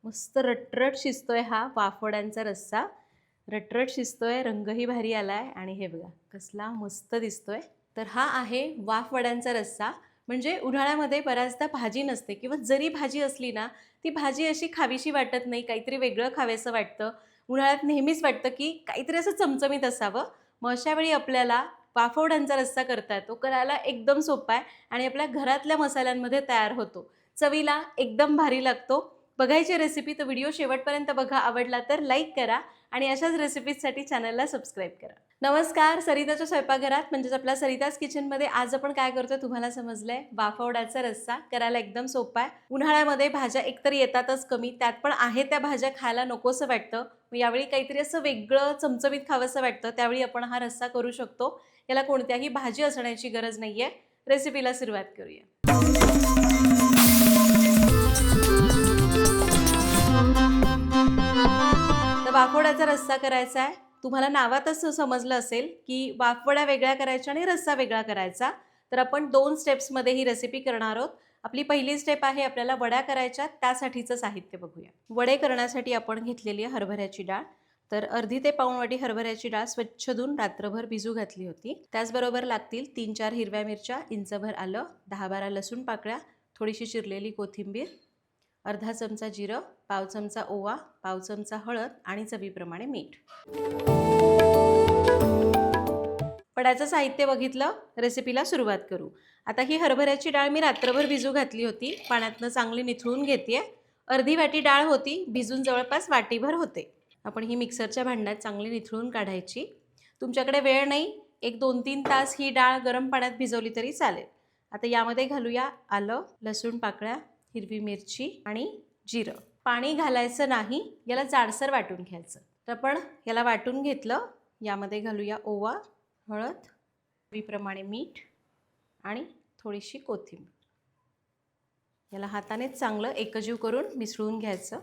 मस्त रटरट शिजतोय हा वाफवड्यांचा रस्सा. रटरट शिजतोय, रंगही भारी आलाय आणि हे बघा कसला मस्त दिसतोय. तर हा आहे वाफवड्यांचा रस्सा. म्हणजे उन्हाळ्यामध्ये बऱ्याचदा भाजी नसते किंवा जरी भाजी असली ना, ती भाजी अशी खावीशी वाटत नाही, काहीतरी वेगळं खावेसं वाटतं. उन्हाळ्यात नेहमीच वाटतं की काहीतरी असं चमचमीत असावं. मग अशा वेळी आपल्याला वाफवड्यांचा रस्सा करता येतो. करायला एकदम सोपा आहे आणि आपल्या घरातल्या मसाल्यांमध्ये तयार होतो. चवीला एकदम भारी लागतो. बघायची रेसिपी तर व्हिडिओ शेवटपर्यंत बघा. आवडला तर लाईक करा आणि अशाच रेसिपीजसाठी चॅनलला सबस्क्राईब करा. नमस्कार, सरिताच्या स्वयंपाकघरात म्हणजेच आपल्या सरिताज किचनमध्ये आज आपण काय करतोय तुम्हाला समजलंय. वाफवड्याचा रस्सा करायला एकदम सोपा आहे. उन्हाळ्यामध्ये भाज्या एकतर येतातच कमी, त्यात पण आहे त्या भाज्या खायला नकोसं वाटतं. मग यावेळी काहीतरी असं वेगळं चमचमीत खावंसं वाटतं, त्यावेळी आपण हा रस्सा करू शकतो. याला कोणत्याही भाजी असण्याची गरज नाहीये. रेसिपीला सुरुवात करूया. तर वाफवड्याचा रस्सा करायचा आहे. तुम्हाला नावातच समजलं असेल की वाफवड्या वेगळ्या करायच्या आणि रस्सा वेगळा करायचा. तर आपण 2 स्टेप्समध्ये ही रेसिपी करणार आहोत. आपली पहिली स्टेप आहे आपल्याला वड्या करायच्या, त्यासाठीचं साहित्य बघूया. वडे करण्यासाठी आपण घेतलेली आहे हरभऱ्याची डाळ. तर अर्धी ते पाऊण वाटी हरभऱ्याची डाळ स्वच्छ धुवून रात्रभर भिजू घातली होती. त्याचबरोबर लागतील 3-4 हिरव्या मिरच्या, इंचभर आलं, 10-12 लसूण पाकळ्या, थोडीशी चिरलेली कोथिंबीर, अर्धा चमचा जिरं, पाव चमचा ओवा, पाव चमचा हळद आणि चवीप्रमाणे मीठ. वड्याचं साहित्य बघितलं, रेसिपीला सुरुवात करू. आता ही हरभऱ्याची डाळ मी रात्रभर भिजू घातली होती. पाण्यातनं चांगली निथळून घेतेय. अर्धी वाटी डाळ होती, भिजून जवळपास वाटीभर होते. आपण ही मिक्सरच्या भांड्यात चांगली निथळून काढायची. तुमच्याकडे वेळ नाही, एक 2-3 तास ही डाळ गरम पाण्यात भिजवली तरी चालेल. आता यामध्ये घालूया आलं, लसूण पाकळ्या, हिरवी मिरची आणि जिरं. पाणी घालायचं नाही, याला जाडसर वाटून घ्यायचं. तर आपण याला वाटून घेतलं. यामध्ये घालूया ओवा, हळद, चवीप्रमाणे मीठ आणि थोडीशी कोथिंबीर. याला हातानेच चांगलं एकजीव करून मिसळून घ्यायचं.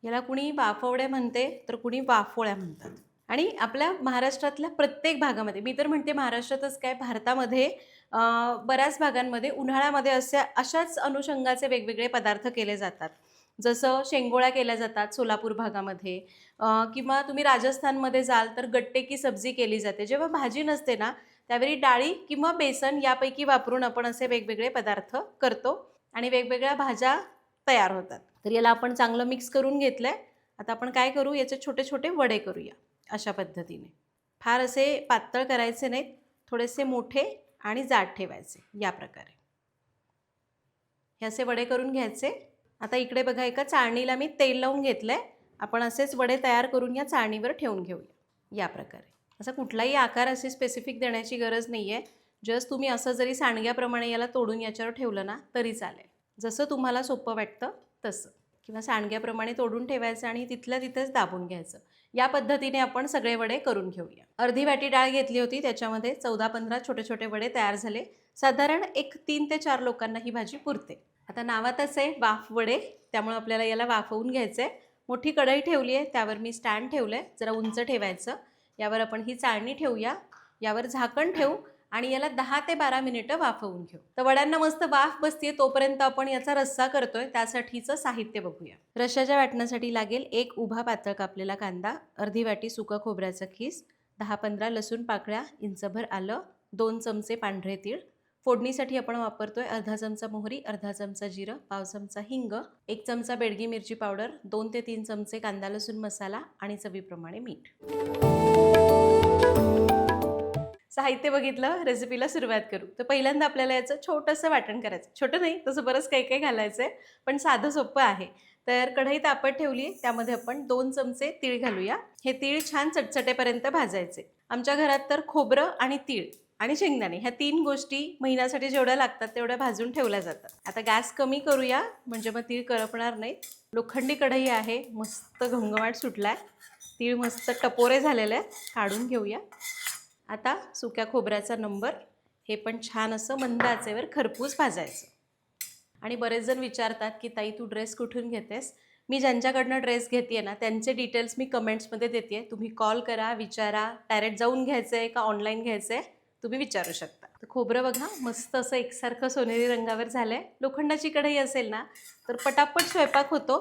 याला कुणी वाफवड्या म्हणते तर कुणी वाफोळ्या म्हणतात. आणि आपल्या महाराष्ट्रातल्या प्रत्येक भागामध्ये, मी तर म्हणते महाराष्ट्रातच काय भारतामध्ये बऱ्याच भागांमध्ये उन्हाळ्यामध्ये अशाच अनुषंगाचे वेगवेगळे पदार्थ केले जातात. जसं शेंगोळ्या केल्या जातात सोलापूर भागामध्ये, किंवा तुम्ही राजस्थानमध्ये जाल तर गट्टे की सब्जी केली जाते. जेव्हा भाजी नसते ना, त्यावेळी डाळी किंवा बेसन यापैकी वापरून आपण असे वेगवेगळे पदार्थ करतो आणि वेगवेगळ्या भाज्या तयार होतात. तर याला आपण चांगलं मिक्स करून घेतलंय. आता आपण काय करू, याचे छोटे छोटे वडे करूया. अशा पद्धतीने फार असे पातळ करायचे नाहीत, थोडेसे मोठे आणि जाड ठेवायचे. या प्रकारे हे असे वडे करून घ्यायचे. आता इकडे बघा, एका चाळणीला मी तेल लावून घेतलंय. आपण असेच वडे तयार करून या चाळणीवर ठेवून घेऊया. या प्रकारे असा कुठलाही आकार असे स्पेसिफिक देण्याची गरज नाही आहे. जस्ट तुम्ही असं जरी सांडग्याप्रमाणे याला तोडून याच्यावर ठेवलं ना तरी चालेल. जसं तुम्हाला सोपं वाटतं तसं, किंवा सांडग्याप्रमाणे तोडून ठेवायचं आणि तिथल्या तिथेच दाबून घ्यायचं. या पद्धतीने आपण सगळे वडे करून घेऊया. अर्धी वाटी डाळ घेतली होती, त्याच्यामध्ये 14-15 छोटे छोटे वडे तयार झाले. साधारण एक 3 ते 4 लोकांना ही भाजी पुरते. आता नावातच आहे वाफ वडे, त्यामुळे आपल्याला याला वाफवून घ्यायचं आहे. मोठी कढई ठेवली आहे, त्यावर मी स्टँड ठेवलं आहे, जरा उंच ठेवायचं. यावर आपण ही चाळणी ठेवूया, यावर झाकण ठेवू आणि याला 10 ते 12 मिनिटं वाफवून घेऊ. तर वड्यांना मस्त वाफ बसते तोपर्यंत आपण याचा रस्सा करतोय, त्यासाठीचं साहित्य बघूया. रश्श्याच्या वाटण्यासाठी लागेल 1 उभा पातळ कापलेला कांदा, अर्धी वाटी सुकं खोबऱ्याचं खीस, 10-15 लसूण पाकळ्या, इंचभर आलं, 2 चमचे पांढरे तीळ. फोडणीसाठी आपण वापरतोय अर्धा चमचा मोहरी, अर्धा चमचा जिरं, पाव चमचा हिंग, 1 चमचा बेडगी मिरची पावडर, 2 ते 3 चमचे कांदा लसूण मसाला आणि चवीप्रमाणे मीठ. साहित्य बघितलं, रेसिपीला सुरुवात करू. तर पहिल्यांदा आपल्याला याचं छोटंसं वाटण करायचं. छोटं नाही, तसं बरंच काही काही घालायचं आहे, पण साधं सोपं आहे. तर कढई तापत ठेवली, त्यामध्ये आपण 2 चमचे तीळ घालूया. हे तीळ छान चटचटेपर्यंत भाजायचे. आमच्या घरात तर खोबरं आणि तीळ आणि शेंगदाणे ह्या 3 गोष्टी महिन्यासाठी जेवढ्या लागतात तेवढ्या भाजून ठेवल्या जातात. आता गॅस कमी करूया, म्हणजे मग तीळ करपणार नाहीत. लोखंडी कढई आहे, मस्त घमघमाट सुटलाय. तीळ मस्त टपोरे झालेले आहेत, काढून घेऊया. आता सुक्या खोबऱ्याचा नंबर, हे पण छान असं मंद आचेवर खरपूस भाजायचं. आणि बरेच जण विचारतात की ताई तू ड्रेस कुठून घेतेस. मी ज्यांच्याकडनं ड्रेस घेते ना त्यांचे डिटेल्स मी कमेंट्समध्ये देते. तुम्ही कॉल करा, विचारा. डायरेक्ट जाऊन घ्यायचं आहे का ऑनलाईन घ्यायचं आहे तुम्ही विचारू शकता. तर खोबरं बघा मस्त असं एकसारखं सोनेरी रंगावर झालंय. लोखंडाची कढई असेल ना तर पटापट स्वयंपाक होतो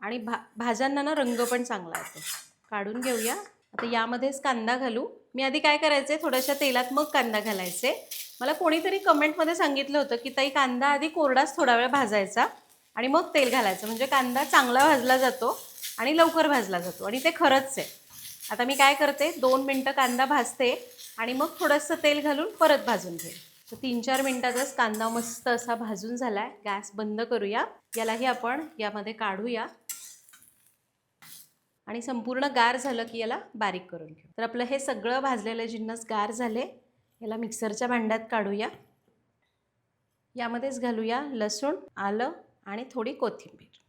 आणि भाज्यांना ना रंग पण चांगला येतो. काढून घेऊया. आता यामध्येच कांदा घालू. मी आधी काय करायचे, थोड्याशा तेलात मग कांदा घालायचे. मला कोणीतरी कमेंटमध्ये सांगितलं होतं की ताई कांदा आधी कोरडाच थोडा वेळ भाजायचा आणि मग तेल घालायचं, म्हणजे कांदा चांगला भाजला जातो आणि लवकर भाजला जातो, आणि ते खरंच आहे. आता मी काय करते, 2 मिनटं कांदा भाजते आणि मग थोडंसं तेल घालून परत भाजून घेते. तर 3-4 मिनटातच कांदा मस्त असा भाजून झालाय. गॅस बंद करूया. यालाही आपण यामध्ये काढूया आणि संपूर्ण गार झालं की याला बारीक करून घेऊ. तर आपलं हे सगळं भाजलेलं जिन्नस गार झाले. याला मिक्सरच्या भांड्यात काढूया. यामध्येच घालूया लसूण, आलं आणि थोडी कोथिंबीर.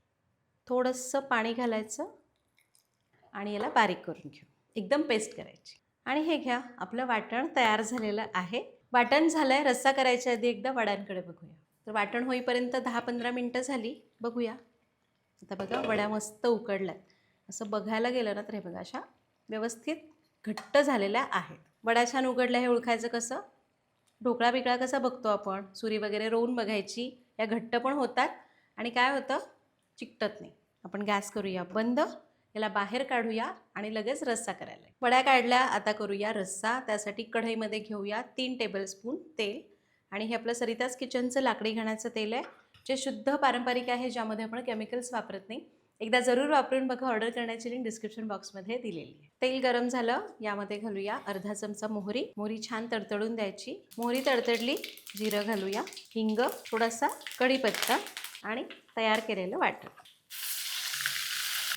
थोडंसं पाणी घालायचं आणि याला बारीक करून घेऊ. एकदम पेस्ट करायची. आणि हे घ्या, आपलं वाटण तयार झालेलं आहे. वाटण झालंय. रस्सा करायच्या आधी एकदा वड्यांकडे बघूया. तर वाटण होईपर्यंत 10-15 मिनटं झाली. बघूया. आता बघा वड्या मस्त उकडल्यात. असं बघायला गेलं ना तर हे बघा अशा व्यवस्थित घट्ट झालेल्या आहेत. वड्या छान उघडल्या हे ओळखायचं कसं? ढोकळा बिकळा कसा बघतो आपण, सुरी वगैरे रोवून बघायची. या घट्ट पण होतात आणि काय होतं, चिकटत नाही. आपण गॅस करूया बंद. याला बाहेर काढूया आणि लगेच रस्सा करायला. वड्या काढल्या, आता करूया रस्सा. त्यासाठी कढईमध्ये घेऊया 3 टेबलस्पून तेल. आणि हे आपलं सरिताज किचनचं लाकडी घाण्याचं तेल आहे, जे शुद्ध पारंपरिक आहे, ज्यामध्ये आपण केमिकल्स वापरत नाही. एकदा जरूर वापरून बघा. ऑर्डर करण्याची लिंक डिस्क्रिप्शन बॉक्समध्ये दिलेली आहे. तेल गरम झालं. यामध्ये घालूया अर्धा चमचा मोहरी. मोहरी छान तडतडून द्यायची. मोहरी तडतडली, जिरं घालूया, हिंग, थोडासा कढीपत्ता आणि तयार केलेलं वाटण.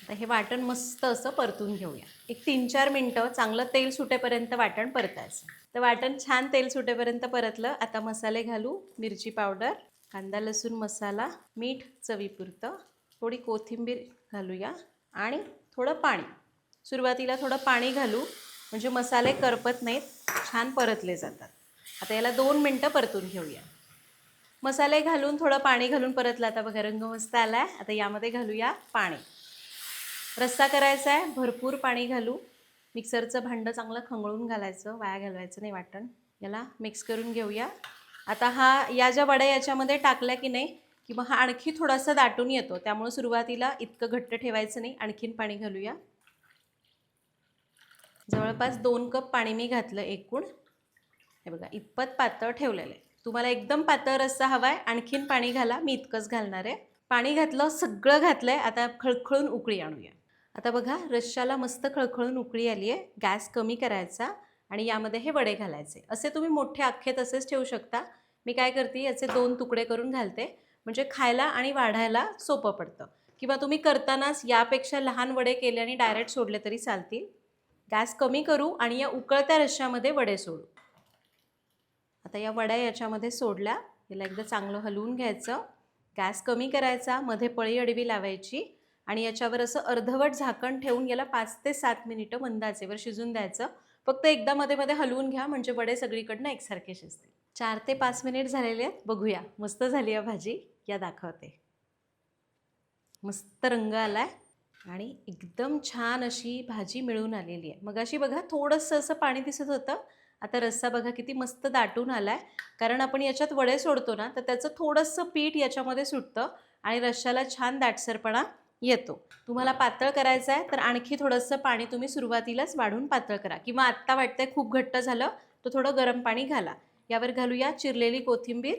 आता हे वाटण मस्त असं परतून घेऊया. एक 3-4 मिनटं चांगलं तेल सुटेपर्यंत वाटण परतायचं. तर वाटण छान तेल सुटेपर्यंत परतलं. आता मसाले घालू. मिरची पावडर, कांदा लसूण मसाला, मीठ चवीपुरतं, थोडी कोथिंबीर घालूया आणि थोडं पाणी. सुरुवातीला थोडं पाणी घालू म्हणजे मसाले करपत नाहीत, छान परतले जातात. आता याला 2 मिनटं परतून घेऊया. मसाले घालून थोडं पाणी घालून परतला. आता बघा रंग मस्त आला आहे. आता यामध्ये घालूया पाणी. रस्सा करायचा आहे, भरपूर पाणी घालू. मिक्सरचं भांडं चांगलं खंगळून घालायचं, वाया घालवायचं नाही वाटण. याला मिक्स करून घेऊया. आता या ज्या वड्या याच्यामध्ये टाकल्या की नाही, की मग हा आणखी थोडासा दाटून येतो. त्यामुळे सुरुवातीला इतकं घट्ट ठेवायचं नाही. आणखीन पाणी घालूया. जवळपास 2 कप पाणी मी घातलं एकूण. हे बघा इतपत पातळ ठेवलेलं आहे. तुम्हाला एकदम पातळ रस्सा हवा आहे, आणखीन पाणी घाला. मी इतकंच घालणार आहे. पाणी घातलं, सगळं घातलं आहे. आता खळखळून उकळी आणूया. आता बघा रश्श्याला मस्त खळखळून उकळी आली आहे. गॅस कमी करायचा आणि यामध्ये हे वडे घालायचे. असे तुम्ही मोठे अख्खे तसेच ठेवू शकता. मी काय करते, याचे 2 तुकडे करून घालते, म्हणजे खायला आणि वाढायला सोपं पडतं. किंवा तुम्ही करतानाच यापेक्षा लहान वडे केले आणि डायरेक्ट सोडले तरी चालतील. गॅस कमी करू आणि या उकळत्या रश्श्यामध्ये वडे सोडू. आता या वड्या याच्यामध्ये सोडल्या. याला एकदा चांगलं हलवून घ्यायचं. गॅस कमी करायचा, मध्ये पळी अडवी लावायची आणि याच्यावर असं अर्धवट झाकण ठेवून याला 5 ते 7 मिनिटं मंद आचेवर शिजून द्यायचं. फक्त एकदा मध्ये मध्ये हलवून घ्या, म्हणजे वडे सगळीकडनं एकसारखे शिजतील. 4 ते 5 मिनिट झालेले आहेत. बघूया. मस्त झाली आहे भाजी. या दाखवते. मस्त रंग आलाय आणि एकदम छान अशी भाजी मिळून आलेली आहे. मग अशी बघा थोडंसं असं पाणी दिसत होतं. आता रस्सा बघा किती मस्त दाटून आलाय. कारण आपण याच्यात वडे सोडतो ना, तर त्याचं थोडंसं पीठ याच्यामध्ये सुटतं आणि रश्श्याला छान दाटसरपणा येतो. तुम्हाला पातळ करायचं आहे तर आणखी थोडंसं पाणी तुम्ही सुरुवातीलाच वाढून पातळ करा, किंवा आत्ता वाटतंय खूप घट्ट झालं तर थोडं गरम पाणी घाला. यावर घालूया चिरलेली कोथिंबीर.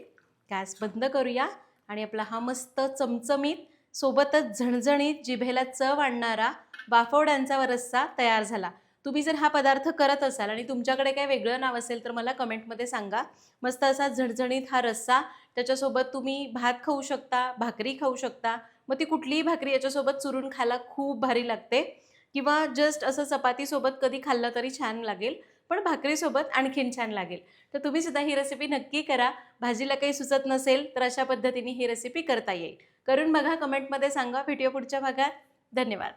गॅस बंद करूया आणि आपला हा मस्त चमचमीत, सोबतच झणझणीत, जिभेला चव आणणारा वाफवड्यांचा रस्सा तयार झाला. तुम्ही जर हा पदार्थ करत असाल आणि तुमच्याकडे काय वेगळं नाव असेल तर मला कमेंटमध्ये सांगा. मस्त असा झणझणीत हा रस्सा. त्याच्यासोबत तुम्ही भात खाऊ शकता, भाकरी खाऊ शकता. मग ती कुठलीही भाकरी याच्यासोबत चुरून खायला खूप भारी लागते, किंवा जस्ट असं चपातीसोबत कधी खाल्लं तरी छान लागेल, पण भाकरीसोबत आणखीन छान लागेल. तर तुम्ही सुद्धा ही रेसिपी नक्की करा. भाजीला काही सुचत नसेल तर अशा पद्धतीने ही रेसिपी करता येईल. करून बघा, कमेंटमध्ये सांगा. भेटूया पुढच्या भागात. धन्यवाद.